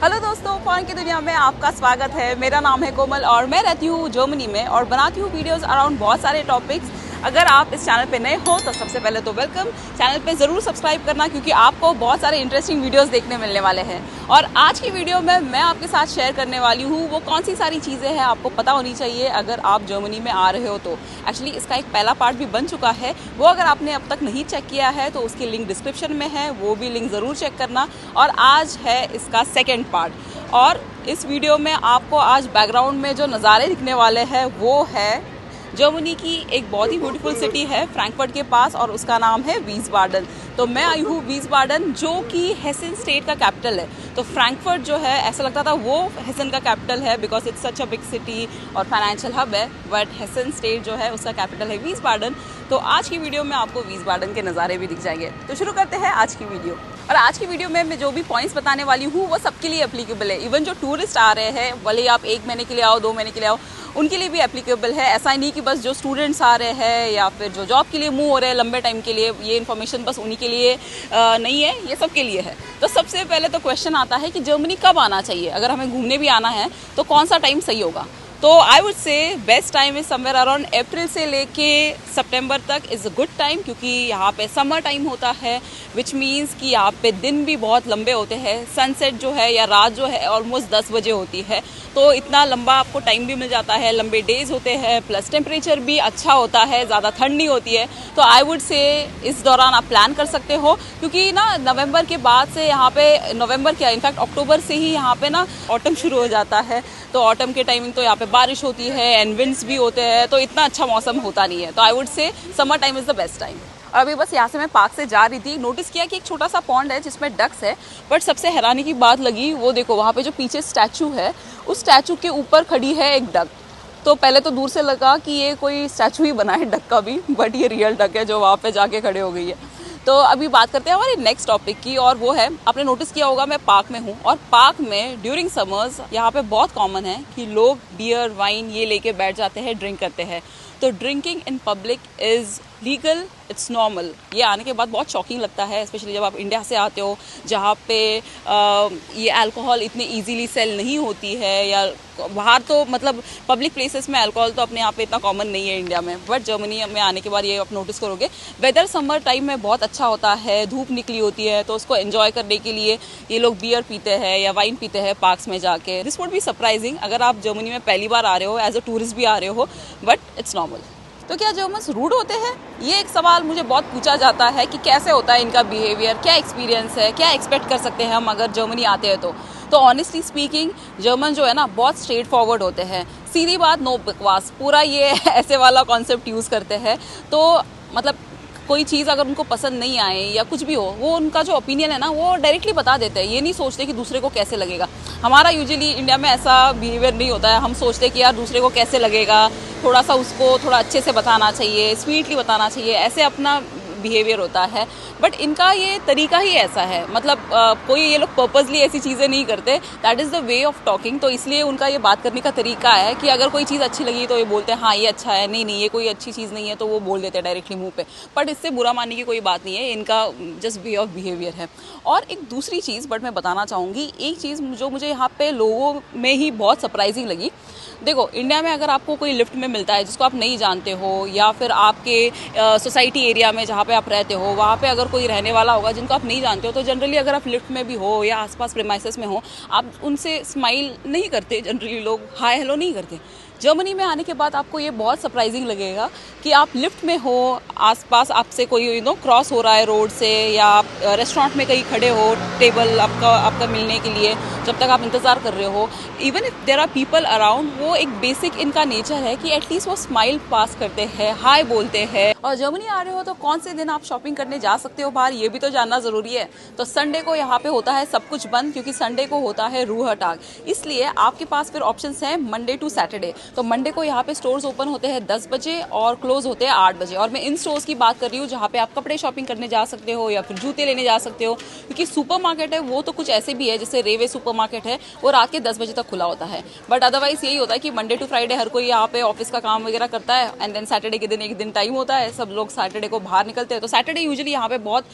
Hello दोस्तों, foreign की दुनिया में आपका स्वागत है। मेरा नाम है कोमल और मैं रहती हूँ जर्मनी में और बनाती हूँ वीडियोस अराउंड बहुत सारे टॉपिक्स। अगर आप इस चैनल पे नए हो तो सबसे पहले तो वेलकम। चैनल पे ज़रूर सब्सक्राइब करना क्योंकि आपको बहुत सारे इंटरेस्टिंग वीडियोस देखने मिलने वाले हैं। और आज की वीडियो में मैं आपके साथ शेयर करने वाली हूँ वो कौन सी सारी चीज़ें हैं आपको पता होनी चाहिए अगर आप जर्मनी में आ रहे हो तो। एक्चुअली इसका एक पहला पार्ट भी बन चुका है, वो अगर आपने अब तक नहीं चेक किया है तो उसकी लिंक डिस्क्रिप्शन में है, वो भी लिंक ज़रूर चेक करना। और आज है इसका सेकेंड पार्ट। और इस वीडियो में आपको आज बैकग्राउंड में जो नज़ारे दिखने वाले हैं वो है जर्मनी की एक बहुत ही ब्यूटीफुल सिटी है फ्रैंकफर्ट के पास और उसका नाम है वीसबाडन। तो मैं आई हूँ वीसबाडन जो कि हेसन स्टेट का कैपिटल है। तो फ्रैंकफर्ट जो है ऐसा लगता था वो हेसन का कैपिटल है because it's such a big city और फाइनेंशियल हब है, बट हेसन स्टेट जो है उसका कैपिटल है वीसबाडन। तो आज की वीडियो में आपको वीसबाडन के नज़ारे भी दिख जाएंगे। तो शुरू करते हैं आज की वीडियो। और आज की वीडियो में मैं जो भी पॉइंट्स बताने वाली हूँ वो सबके लिए एप्लीकेबल है। इवन जो टूरिस्ट आ रहे हैं, भले आप 1 महीने के लिए आओ, 2 महीने के लिए आओ, उनके लिए भी एप्लीकेबल है। ऐसा नहीं कि बस जो स्टूडेंट्स आ रहे हैं या फिर जो जॉब के लिए मूव हो रहे हैं लंबे टाइम के लिए, ये इन्फॉर्मेशन बस उन्हीं के लिए नहीं है, ये सब के लिए है। तो सबसे पहले तो क्वेश्चन आता है कि जर्मनी कब आना चाहिए। अगर हमें घूमने भी आना है तो कौन सा टाइम सही होगा। तो I would say best time is somewhere around April से लेके सितंबर तक इज़ अ गुड टाइम, क्योंकि यहाँ पे समर टाइम होता है, विच मीन्स कि यहाँ पे दिन भी बहुत लंबे होते हैं। सनसेट जो है या रात जो है ऑलमोस्ट 10 बजे होती है, तो इतना लंबा आपको टाइम भी मिल जाता है, लंबे डेज होते हैं, प्लस टेम्परेचर भी अच्छा होता है, ज़्यादा ठंड नहीं होती है। तो आई वुड से इस दौरान आप प्लान कर सकते हो, क्योंकि ना नवंबर के बाद से यहाँ पे, नवंबर क्या इनफैक्ट अक्टूबर से ही यहाँ पे ना ऑटम शुरू हो जाता है। तो ऑटम के टाइमिंग तो यहाँ पे बारिश होती है एंड विंड्स भी होते हैं, तो इतना अच्छा मौसम होता नहीं है। तो आई वुड से summer time is the best time. और अभी बस यहाँ से मैं पार्क से जा रही थी, नोटिस किया कि एक छोटा सा पॉन्ड है जिसमें डक्स है, बट सबसे हैरानी की बात लगी वो देखो वहाँ पे जो पीछे स्टैचू है उस स्टैचू के ऊपर खड़ी है एक डक। तो पहले तो दूर से लगा कि ये कोई स्टैचू ही बना है डक का भी, बट ये रियल डक है जो वहाँ पे जाके खड़े हो गई है। तो अभी बात करते हैं हमारे नेक्स्ट टॉपिक की, और वो है, आपने नोटिस किया होगा मैं पार्क में हूँ और पार्क में ड्यूरिंग समर्स यहाँ पे बहुत कॉमन है कि लोग बियर वाइन ये लेके बैठ जाते हैं, ड्रिंक करते हैं। तो drinking in public is legal, it's normal. ये आने के बाद बहुत शॉकिंग लगता है, स्पेशली जब आप इंडिया से आते हो जहाँ पे ये अल्कोहल इतनी इजीली सेल नहीं होती है, या बाहर तो मतलब पब्लिक प्लेसेस में अल्कोहल तो अपने यहाँ पे इतना कॉमन नहीं है इंडिया में, बट जर्मनी में आने के बाद ये आप नोटिस करोगे। वेदर समर टाइम में बहुत अच्छा होता है, धूप निकली होती है, तो उसको एंजॉय करने के लिए ये लोग बियर पीते हैं या वाइन पीते हैं पार्क्स में जाके। दिस वुड बी सरप्राइजिंग अगर आप जर्मनी में पहली बार आ रहे हो, एज अ टूरिस्ट भी आ रहे हो, बट इट्स नॉर्मल। तो क्या जर्मन्स रूड होते हैं? ये एक सवाल मुझे बहुत पूछा जाता है कि कैसे होता है इनका बिहेवियर, क्या एक्सपीरियंस है, क्या एक्सपेक्ट कर सकते हैं हम अगर जर्मनी आते हैं तो ऑनेस्टली स्पीकिंग जर्मन जो है ना बहुत स्ट्रेट फॉरवर्ड होते हैं, सीधी बात, नो बकवास, पूरा ये ऐसे वाला कॉन्सेप्ट यूज़ करते हैं। तो मतलब कोई चीज़ अगर उनको पसंद नहीं आए या कुछ भी हो, वो उनका जो ओपिनियन है ना वो डायरेक्टली बता देते हैं, ये नहीं सोचते कि दूसरे को कैसे लगेगा। हमारा यूजुअली इंडिया में ऐसा बिहेवियर नहीं होता है, हम सोचते हैं कि यार दूसरे को कैसे लगेगा, थोड़ा सा उसको थोड़ा अच्छे से बताना चाहिए, स्वीटली बताना चाहिए, ऐसे अपना बिहेवियर होता है। बट इनका ये तरीका ही ऐसा है, मतलब कोई ये लोग पर्पसली ऐसी चीज़ें नहीं करते, that is the way of talking. तो इसलिए उनका ये बात करने का तरीका है कि अगर कोई चीज़ अच्छी लगी तो ये बोलते हैं हाँ ये अच्छा है, नहीं नहीं ये कोई अच्छी चीज़ नहीं है तो वो बोल देते हैं डायरेक्टली मुंह पे। बट इससे बुरा मानने की कोई बात नहीं है, इनका जस्ट वे ऑफ बिहेवियर है। और एक दूसरी चीज़ बट मैं बताना चाहूँगी, एक चीज़ जो मुझे यहाँ पे लोगों में ही बहुत सरप्राइजिंग लगी। देखो इंडिया में अगर आपको कोई लिफ्ट में मिलता है जिसको आप नहीं जानते हो, या फिर आपके सोसाइटी एरिया में जहाँ पे आप रहते हो वहाँ पे अगर कोई रहने वाला होगा जिनको आप नहीं जानते हो, तो जनरली अगर आप लिफ्ट में भी हो या आसपास प्रेमाइसेस में हो, आप उनसे स्माइल नहीं करते, जनरली लोग हाय हेलो नहीं करते। जर्मनी में आने के बाद आपको ये बहुत सरप्राइजिंग लगेगा कि आप लिफ्ट में हो, आसपास आपसे कोई क्रॉस हो रहा है रोड से, या आप रेस्टोरेंट में कहीं खड़े हो टेबल आपका मिलने के लिए, जब तक आप इंतज़ार कर रहे हो, even if there are people around, वो एक बेसिक इनका नेचर है कि एटलीस्ट वो स्माइल पास करते हैं, हाय बोलते हैं। और जर्मनी आ रहे हो तो कौन से दिन आप शॉपिंग करने जा सकते हो बाहर, ये भी तो जानना ज़रूरी है। तो संडे को यहाँ पे होता है सब कुछ बंद, क्योंकि संडे को होता है रूह टाग, इसलिए आपके पास फिर ऑप्शंस हैं मंडे टू सैटरडे। तो मंडे को यहाँ पे स्टोर्स ओपन होते हैं 10 बजे और क्लोज होते हैं 8 बजे। और मैं इन स्टोर्स की बात कर रही हूँ जहाँ पे आप कपड़े शॉपिंग करने जा सकते हो या फिर जूते लेने जा सकते हो, क्योंकि सुपर मार्केट है वो तो कुछ ऐसे भी है, जैसे रेवे सुपर मार्केट है वो रात के 10 बजे तक खुला होता है। बट अदरवाइज यही होता है कि मंडे टू फ्राइडे हर कोई यहाँ पे ऑफिस का काम वगैरह करता है, एंड देन सैटरडे के दिन एक दिन टाइम होता है, सब लोग सैटरडे को बाहर निकलते हैं। तो सैटरडे यूजुअली यहाँ पे बहुत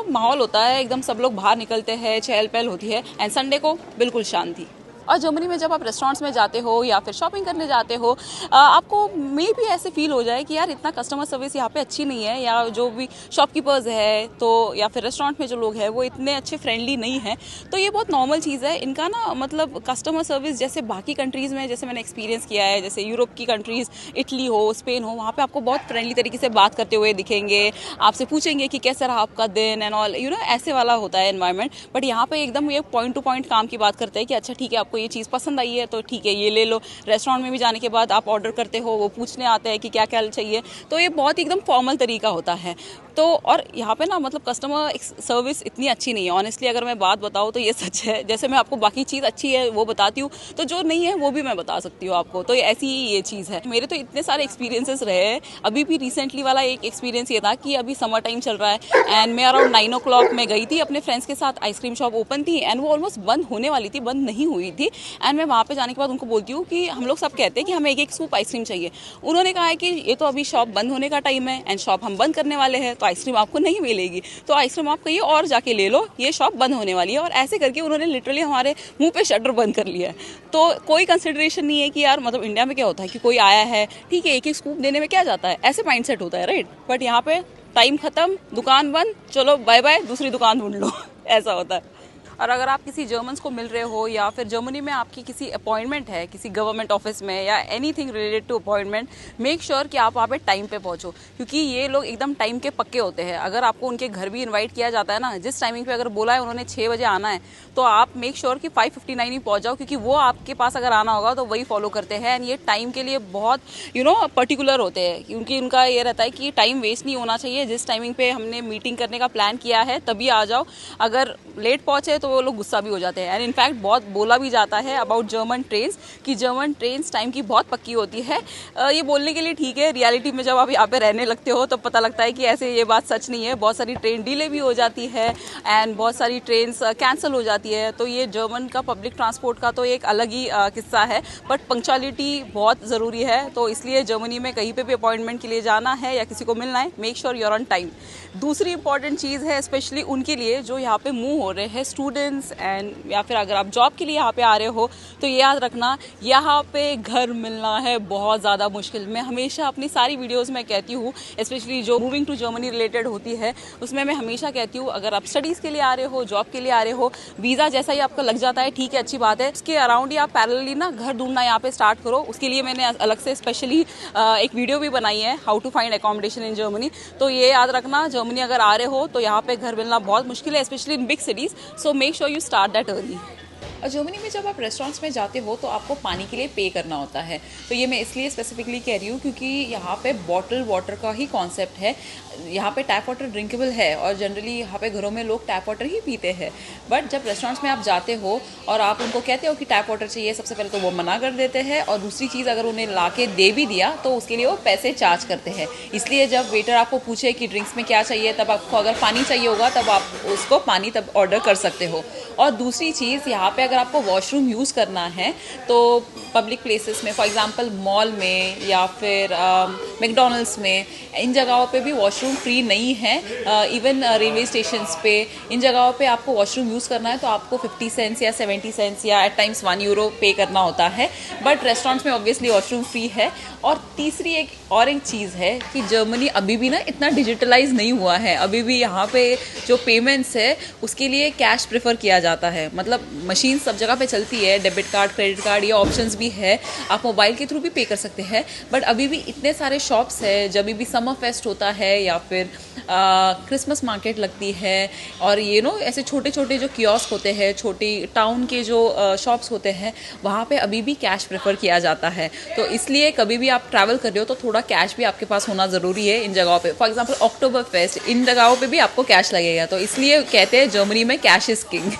माहौल होता है, एकदम सब लोग बाहर निकलते हैं, चहल पहल होती है। एंड संडे को बिल्कुल शांति। और जर्मनी में जब आप रेस्टोरेंट्स में जाते हो या फिर शॉपिंग करने जाते हो, आपको मे भी ऐसे फील हो जाए कि यार इतना कस्टमर सर्विस यहाँ पे अच्छी नहीं है, या जो भी शॉपकीपर्स है तो या फिर रेस्टोरेंट में जो लोग हैं वो इतने अच्छे फ्रेंडली नहीं है। तो ये बहुत नॉर्मल चीज़ है इनका ना, मतलब कस्टमर सर्विस जैसे बाकी कंट्रीज़ में जैसे मैंने एक्सपीरियंस किया है, जैसे यूरोप की कंट्रीज़, इटली हो, स्पेन हो, वहाँ पर आपको बहुत फ्रेंडली तरीके से बात करते हुए दिखेंगे, आपसे पूछेंगे कि कैसा रहा आपका दिन एंड ऑल, ऐसे वाला होता है एनवायरनमेंट। बट यहाँ पे एकदम ये पॉइंट टू पॉइंट काम की बात करते हैं कि अच्छा ठीक है, आपको ये चीज़ पसंद आई है तो ठीक है ये ले लो। रेस्टोरेंट में भी जाने के बाद आप ऑर्डर करते हो, वो पूछने आते हैं कि क्या क्या चाहिए, तो ये बहुत ही एकदम फॉर्मल तरीका होता है। तो और यहाँ पे ना मतलब कस्टमर सर्विस इतनी अच्छी नहीं है ऑनेस्टली, अगर मैं बात बताऊँ तो ये सच है। जैसे मैं आपको बाकी चीज़ अच्छी है वो बताती हूँ, तो जो नहीं है वो भी मैं बता सकती हूँ आपको, तो ऐसी ही ये चीज़ है। मेरे तो इतने सारे एक्सपीरियंसेस रहे हैं। अभी भी रिसेंटली वाला एक एक्सपीरियंस ये था कि अभी समर टाइम चल रहा है एंड मैं अराउंड 9 o'clock मैं गई थी अपने फ्रेंड्स के साथ, आइसक्रीम शॉप ओपन थी एंड वो ऑलमोस्ट बंद होने वाली थी, बंद नहीं हुई थी। एंड मैं वहाँ पे जाने के बाद उनको बोलती हूँ कि हम लोग सब कहते हैं कि हमें एक स्कूप आइसक्रीम चाहिए। उन्होंने कहा है कि ये तो अभी शॉप बंद होने का टाइम है एंड शॉप हम बंद करने वाले हैं, तो आइसक्रीम आपको नहीं मिलेगी, तो आइसक्रीम आप कहीं और जाके ले लो, ये शॉप बंद होने वाली है। और ऐसे करके उन्होंने लिटरली हमारे मुंह पे शटर बंद कर लिया है। तो कोई कंसिडरेशन नहीं है कि यार मतलब इंडिया में क्या होता है कि कोई आया है, ठीक है एक एक स्कूप देने में क्या जाता है, ऐसे माइंडसेट होता है, राइट। बट यहाँ पे टाइम खत्म, दुकान बंद, चलो बाय बाय, दूसरी दुकान ढूंढ लो ऐसा होता है। और अगर आप किसी जर्मन्स को मिल रहे हो या फिर जर्मनी में आपकी किसी अपॉइंटमेंट है किसी गवर्नमेंट ऑफिस में या anything related to appointment, make sure कि आप वहाँ पे टाइम पे पहुँचो, क्योंकि ये लोग एकदम टाइम के पक्के होते हैं। अगर आपको उनके घर भी इनवाइट किया जाता है ना, जिस टाइमिंग पे अगर बोला है उन्होंने 6 बजे आना है, तो आप मेक श्योर कि 5:59 ही पहुँच जाओ, क्योंकि वो आपके पास अगर आना होगा तो वही फॉलो करते हैं। एंड ये टाइम के लिए बहुत पर्टिकुलर होते हैं, क्योंकि उनका ये रहता है कि टाइम वेस्ट नहीं होना चाहिए। जिस टाइमिंग पे हमने मीटिंग करने का प्लान किया है तभी आ जाओ, अगर लेट पहुँचे तो वो लोग गुस्सा भी हो जाते हैं। एंड इनफैक्ट बहुत बोला भी जाता है अबाउट जर्मन ट्रेन्स कि जर्मन ट्रेन्स टाइम की बहुत पक्की होती है। ये बोलने के लिए ठीक है, रियलिटी में जब आप यहाँ पे रहने लगते हो तो पता लगता है कि ऐसे ये बात सच नहीं है। बहुत सारी ट्रेन डिले भी हो जाती है एंड बहुत सारी ट्रेन्स कैंसिल हो जाती है। तो ये जर्मन का पब्लिक ट्रांसपोर्ट का तो एक अलग ही किस्सा है, बट पंक्चुअलिटी बहुत ज़रूरी है। तो इसलिए जर्मनी में कहीं पे भी अपॉइंटमेंट के लिए जाना है या किसी को मिलना है, make sure you're on time. दूसरी इंपॉर्टेंट चीज़ है स्पेशली उनके लिए जो यहाँ पे मूव हो रहे हैं, स्टूडेंट्स एंड या फिर अगर आप जॉब के लिए यहाँ पे आ रहे हो, तो ये याद रखना यहाँ पे घर मिलना है बहुत ज़्यादा मुश्किल। मैं हमेशा अपनी सारी वीडियोस में कहती हूँ, स्पेशली जो मूविंग टू जर्मनी रिलेटेड होती है उसमें मैं हमेशा कहती हूँ, अगर आप स्टडीज़ के लिए आ रहे हो, जॉब के लिए आ रहे हो, वीज़ा जैसा ही आपका लग जाता है ठीक है, अच्छी बात है, उसके अराउंड ही आप पैरेलली ना घर ढूंढना यहाँ पे स्टार्ट करो। उसके लिए मैंने अलग से स्पेशली एक वीडियो भी बनाई है, how to find accommodation in Germany. तो ये याद रखना, जर्मनी अगर आ रहे हो तो यहाँ पे घर मिलना बहुत मुश्किल है, specially in big cities. So make sure you start that early. और जर्मनी में जब आप रेस्टोरेंट्स में जाते हो तो आपको पानी के लिए पे करना होता है। तो ये मैं इसलिए स्पेसिफिकली कह रही हूँ क्योंकि यहाँ पे बॉटल वाटर का ही कॉन्सेप्ट है। यहाँ पे टैप वाटर ड्रिंकेबल है और जनरली यहाँ पे घरों में लोग टैप वाटर ही पीते हैं। बट जब रेस्टोरेंट्स में आप जाते हो और आप उनको कहते हो कि टैप वाटर चाहिए, सबसे पहले तो वो मना कर देते हैं, और दूसरी चीज़ अगर उन्हें ला के दे भी दिया तो उसके लिए वो पैसे चार्ज करते हैं। इसलिए जब वेटर आपको पूछे कि ड्रिंक्स में क्या चाहिए, तब आपको अगर पानी चाहिए होगा तब आप उसको पानी तब ऑर्डर कर सकते हो। और दूसरी चीज़, यहाँ पे अगर आपको वॉशरूम यूज़ करना है तो पब्लिक प्लेसेस में, फॉर एग्जांपल मॉल में या फिर मैकडॉनल्ड्स में, इन जगहों पे भी वॉशरूम फ्री नहीं है। इवन रेलवे स्टेशंस पे, इन जगहों पे आपको वॉशरूम यूज़ करना है तो आपको 50 सेंट्स या 70 सेंट्स या एट टाइम्स €1 पे करना होता है। बट रेस्टोरेंट्स में ऑब्वियसली वॉशरूम फ्री है। और तीसरी एक चीज़ है कि जर्मनी अभी भी ना इतना डिजिटलाइज नहीं हुआ है। अभी भी यहाँ पे जो पेमेंट्स है उसके लिए कैश प्रेफर किया जाता है। मतलब मशीन सब जगह पे चलती है, डेबिट कार्ड, क्रेडिट कार्ड, ये ऑप्शंस भी है, आप मोबाइल के थ्रू भी पे कर सकते हैं। बट अभी भी इतने सारे शॉप्स है, जब भी समर फेस्ट होता है या फिर क्रिसमस मार्केट लगती है, और ऐसे छोटे छोटे जो कियोस्क होते हैं, छोटी टाउन के जो शॉप्स होते हैं, वहाँ पे अभी भी कैश प्रेफर किया जाता है। तो इसलिए कभी भी आप ट्रैवल कर रहे हो तो थोड़ा कैश भी आपके पास होना ज़रूरी है इन जगहों पे। फॉर एग्जांपल अक्टूबर फेस्ट, इन जगहों पे भी आपको कैश लगेगा। तो इसलिए कहते हैं जर्मनी में कैश इज किंग।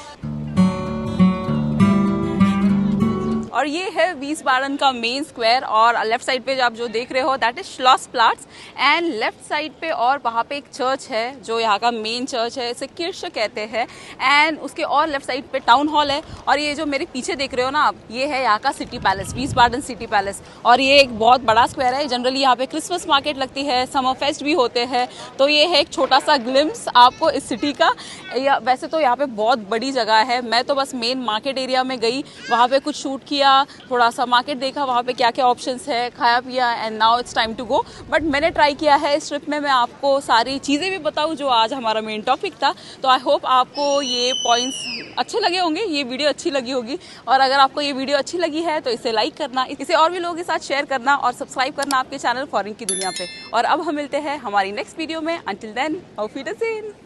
और ये है वीसबाडन का मेन स्क्वायर। और लेफ्ट साइड पे जो आप जो देख रहे हो that is Schlossplatz, and left side पे और वहाँ पे एक चर्च है जो यहाँ का मेन चर्च है, इसे किर्श कहते हैं। एंड उसके और लेफ्ट साइड पे टाउन हॉल है। और ये जो मेरे पीछे देख रहे हो ना आप, ये है यहाँ का सिटी पैलेस, वीसबाडन सिटी पैलेस। और ये एक बहुत बड़ा स्क्वायर है। जनरली यहाँ पे क्रिसमस मार्केट लगती है, समर फेस्ट भी होते हैं। तो ये है एक छोटा सा ग्लिम्स आपको इस सिटी का। वैसे तो यहाँ पे बहुत बड़ी जगह है, मैं तो बस मेन मार्केट एरिया में गई, वहाँ पे कुछ शूट किया, थोड़ा सा मार्केट देखा, वहाँ पे क्या क्या ऑप्शंस है, खाया पिया, and now it's time to go. But मैंने ट्राई किया है इस ट्रिप में मैं आपको सारी चीज़ें भी बताऊँ जो आज हमारा मेन टॉपिक था। तो आई होप आपको ये पॉइंट्स अच्छे लगे होंगे, ये वीडियो अच्छी लगी होगी। और अगर आपको ये वीडियो अच्छी लगी है तो इसे लाइक करना, इसे और भी लोगों के साथ शेयर करना और सब्सक्राइब करना आपके चैनल फॉरेन की दुनिया पे। और अब हम मिलते हैं हमारी नेक्स्ट वीडियो में। Until then, auf Wiedersehen।